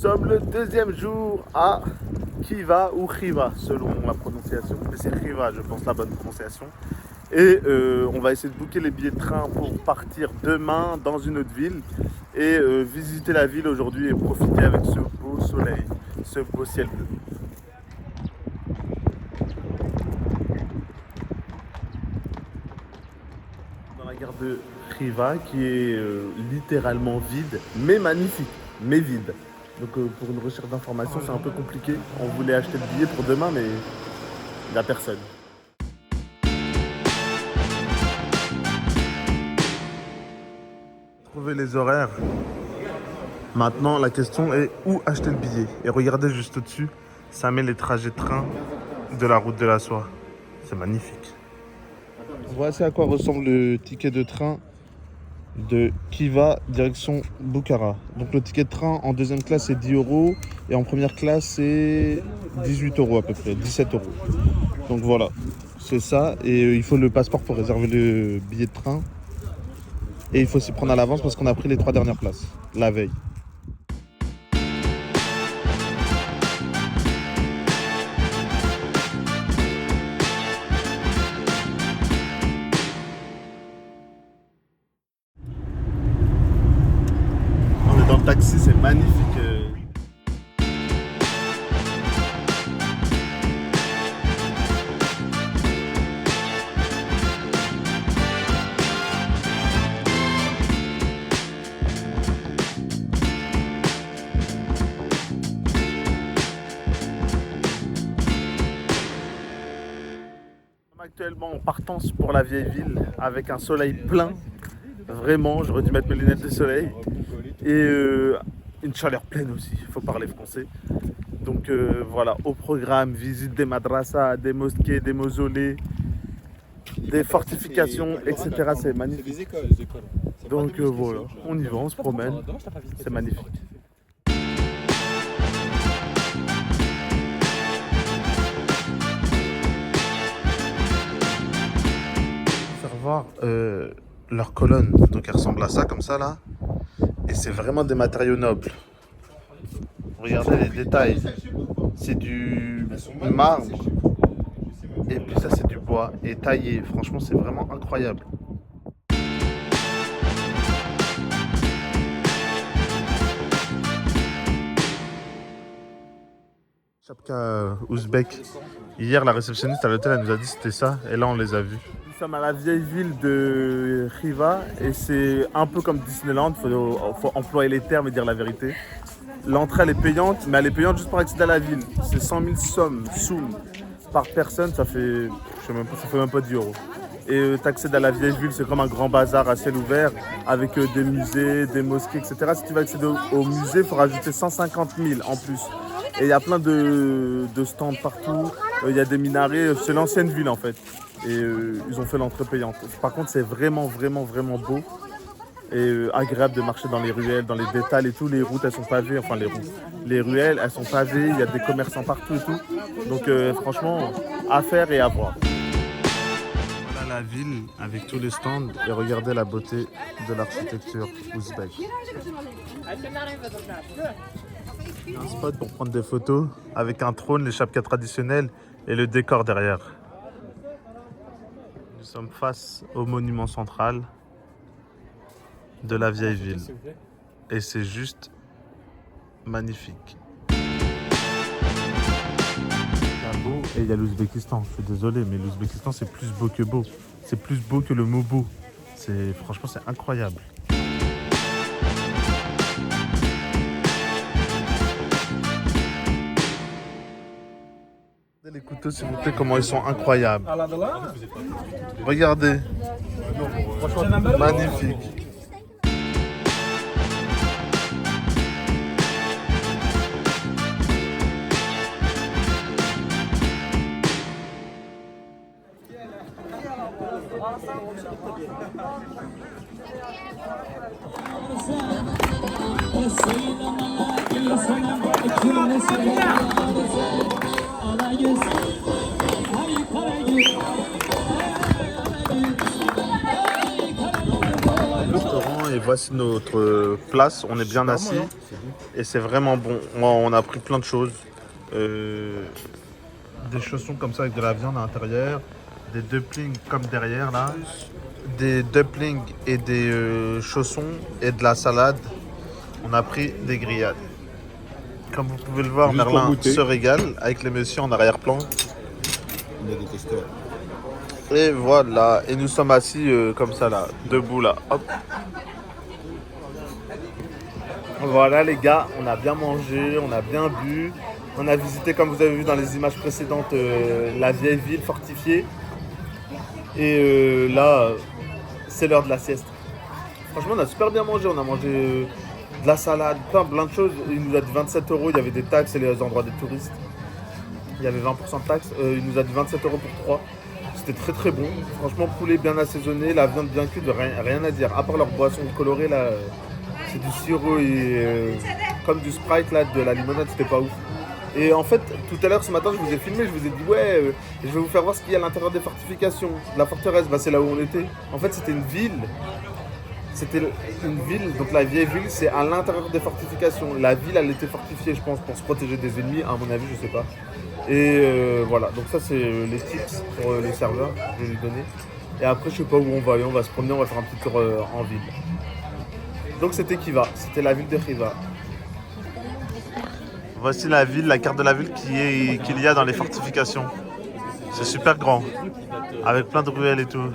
Nous sommes le deuxième jour à Khiva ou Khiva selon la prononciation, mais c'est Khiva je pense la bonne prononciation. Et on va essayer de booker les billets de train pour partir demain dans une autre ville et visiter la ville aujourd'hui et profiter avec ce beau soleil, ce beau ciel bleu. Dans la gare de Khiva qui est littéralement vide mais magnifique, mais vide. Donc pour une recherche d'informations, c'est un peu compliqué. On voulait acheter le billet pour demain, mais il n'y a personne. Trouver les horaires. Maintenant, la question est où acheter le billet. Et regardez juste au-dessus, ça met les trajets de train de la route de la soie. C'est magnifique. Voici à quoi ressemble le ticket de train de Khiva direction Bukhara. Donc le ticket de train en deuxième classe c'est 10 € et en première classe c'est 18 € à peu près, 17 €. Donc voilà, c'est ça et il faut le passeport pour réserver le billet de train et il faut s'y prendre à l'avance parce qu'on a pris les 3 dernières places la veille. Dans le taxi, c'est magnifique. Actuellement en partance pour la vieille ville avec un soleil plein. Vraiment, j'aurais dû mettre mes lunettes de soleil. Et une chaleur pleine aussi, il faut parler français. Donc voilà, au programme, visite des madrasas, des mosquées, des mausolées, des fortifications, etc. C'est magnifique. Donc voilà, on y va, on se promène, c'est magnifique. Faire voir leur colonne, donc elle ressemble à ça, comme ça là. Et c'est vraiment des matériaux nobles. Regardez les détails. C'est du marbre. Et puis ça c'est du bois. Et taillé. Franchement c'est vraiment incroyable. Chapka ouzbek. Hier la réceptionniste à l'hôtel elle nous a dit c'était ça. Et là on les a vus. Nous sommes à la vieille ville de Khiva. Et c'est un peu comme Disneyland. Faut employer les termes et dire la vérité. L'entrée elle est payante, mais elle est payante juste pour accéder à la ville. C'est 100 000 soum par personne, ça fait, ça fait même pas 10 €. Et t'accèdes à la vieille ville, c'est comme un grand bazar à ciel ouvert avec des musées, des mosquées, etc. Si tu veux accéder au musée, il faut rajouter 150 000 en plus. Et il y a plein de stands partout, il y a des minarets, c'est l'ancienne ville en fait. Et ils ont fait l'entrée payante. Par contre, c'est vraiment, vraiment, vraiment beau. Et agréable de marcher dans les ruelles, dans les détals et tout. Les routes elles sont pavées, enfin les ruelles elles sont pavées, il y a des commerçants partout et tout. Donc franchement, à faire et à voir. Voilà la ville avec tous les stands et regardez la beauté de l'architecture ouzbek. Un spot pour prendre des photos avec un trône, les chapkas traditionnels et le décor derrière. Nous sommes face au monument central de la vieille ville et c'est juste magnifique. Il y a beau et il y a l'Ouzbékistan. Je suis désolé mais l'Ouzbékistan c'est plus beau que beau, c'est plus beau que le mot beau. Franchement c'est incroyable. Les couteaux s'il vous plaît, comment ils sont incroyables. Regardez, magnifique. Restaurant et voici notre place, on est bien assis Et c'est vraiment bon. Moi, on a pris plein de choses. Des chaussons comme ça avec de la viande à l'intérieur. Des dumplings comme derrière là. Des dumplings et des chaussons et de la salade. On a pris des grillades. Comme vous pouvez le voir, Juste pour Merlin goûter. se régale avec les messieurs en arrière-plan. On est des testeurs. Et voilà, et nous sommes assis comme ça là, debout là, hop. Voilà les gars, on a bien mangé, on a bien bu. On a visité, comme vous avez vu dans les images précédentes, la vieille ville fortifiée. Et là, c'est l'heure de la sieste. Franchement, on a super bien mangé. On a mangé de la salade, plein de choses. Il nous a dit 27 euros, il y avait des taxes et les endroits des touristes. Il y avait 20% de taxes. Il nous a dit 27 euros pour 3. C'était très très bon. Franchement, poulet bien assaisonné, la viande bien cuite, rien à dire. À part leur boisson colorée, là, c'est du sirop et comme du Sprite, là, de la limonade, c'était pas ouf. Et en fait, tout à l'heure, ce matin, je vous ai filmé, je vous ai dit, ouais, je vais vous faire voir ce qu'il y a à l'intérieur des fortifications, de la forteresse. Bah, c'est là où on était. En fait, c'était une ville. C'était une ville, donc la vieille ville, c'est à l'intérieur des fortifications. La ville, elle était fortifiée, je pense, pour se protéger des ennemis, à mon avis, je sais pas. Et voilà, donc ça, c'est les tips pour les serveurs, je vais lui donner. Et après, je sais pas où on va aller, on va se promener, on va faire un petit tour en ville. Donc c'était Khiva, c'était la ville de Khiva. Voici la ville, la carte de la ville qu'il y a dans les fortifications. C'est super grand, avec plein de ruelles et tout.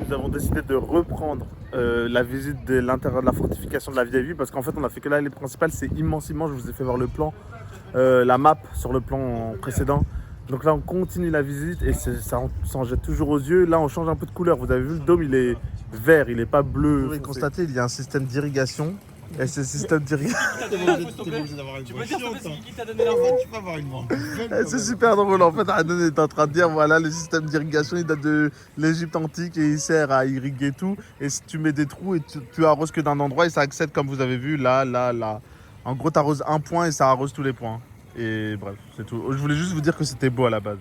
Nous avons décidé de reprendre la visite de l'intérieur de la fortification de la vieille ville parce qu'en fait on a fait que l'allée principale, c'est immense. Je vous ai fait voir le plan, la map sur le plan précédent. Donc là on continue la visite et ça s'en jette toujours aux yeux. Là on change un peu de couleur, vous avez vu le dôme il est vert, il n'est pas bleu. Vous pouvez constater il y a un système d'irrigation. Et ce système d'irrigation. C'est super drôle. En fait, Hanan est en train de dire voilà, le système d'irrigation il date de l'Égypte antique et il sert à irriguer tout. Et si tu mets des trous et tu arroses que d'un endroit et ça accède comme vous avez vu là. En gros, tu arroses un point et ça arrose tous les points. Et bref, c'est tout. Je voulais juste vous dire que c'était beau à la base.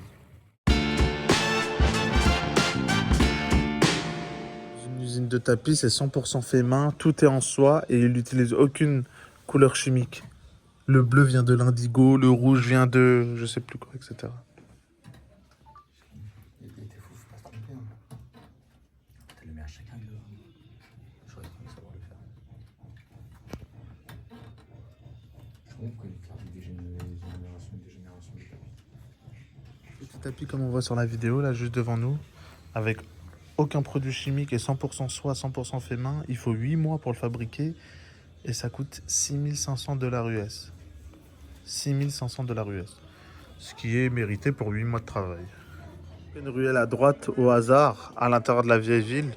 Une usine de tapis, c'est 100% fait main, tout est en soie et il n'utilise aucune couleur chimique. Le bleu vient de l'indigo, le rouge vient de je sais plus quoi, etc. Il était fou, faut pas se tromper. Hein. T'as le mets à chacun de. J'aurais aimé savoir le faire. Je comprends qu'il faire des générations de tapis. Petit tapis comme on voit sur la vidéo, là juste devant nous, avec aucun produit chimique et 100% soie, 100% fait main. Il faut 8 mois pour le fabriquer et ça coûte 6500 $ US. 6500 $ US. Ce qui est mérité pour 8 mois de travail. Une ruelle à droite au hasard à l'intérieur de la vieille ville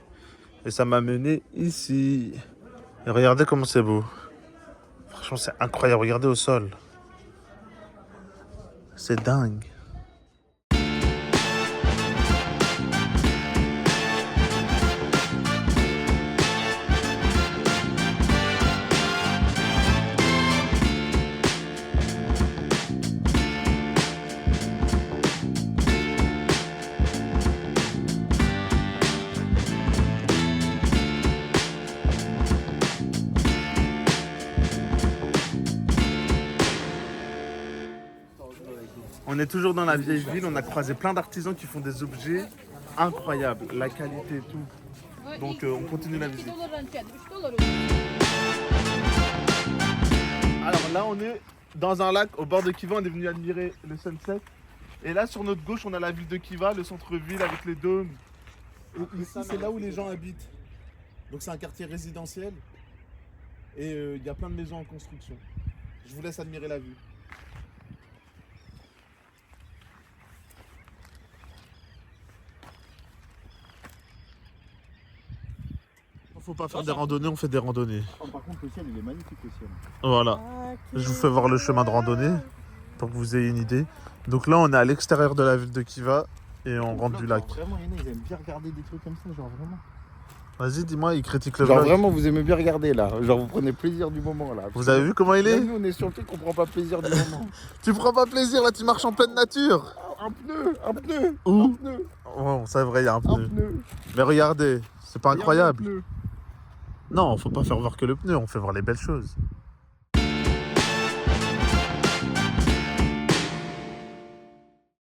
et ça m'a mené ici. Et regardez comment c'est beau. Franchement c'est incroyable, regardez au sol. C'est dingue. On est toujours dans la vieille ville, on a croisé plein d'artisans qui font des objets incroyables, la qualité et tout. Donc on continue la visite. Alors là on est dans un lac au bord de Khiva, on est venu admirer le sunset. Et là sur notre gauche on a la ville de Khiva, le centre-ville avec les dômes. Et ici c'est là où les gens habitent. Donc c'est un quartier résidentiel. Et il y a plein de maisons en construction. Je vous laisse admirer la vue. Faut pas faire des randonnées, on fait des randonnées. Oh, par contre, le ciel, il est magnifique, le ciel. Voilà. Je vous fais voir le chemin de randonnée pour que vous ayez une idée. Donc là, on est à l'extérieur de la ville de Khiva et on rentre du lac. Vraiment, il y en a, ils aiment bien regarder des trucs comme ça, genre vraiment. Vas-y, dis-moi, il critique le Genre vlog. vraiment, vous aimez bien regarder là. Genre, vous prenez plaisir du moment là. Vous avez vu comment il est? Nous, on est sur le truc qu'on prend pas plaisir du moment. Tu prends pas plaisir, là, tu marches en pleine nature. un pneu, un pneu. Où? Un pneu, Oh, c'est vrai, il y a un un pneu. pneu. Mais regardez, c'est pas Regarde incroyable. le pneu. Non, faut pas faire voir que le pneu, on fait voir les belles choses.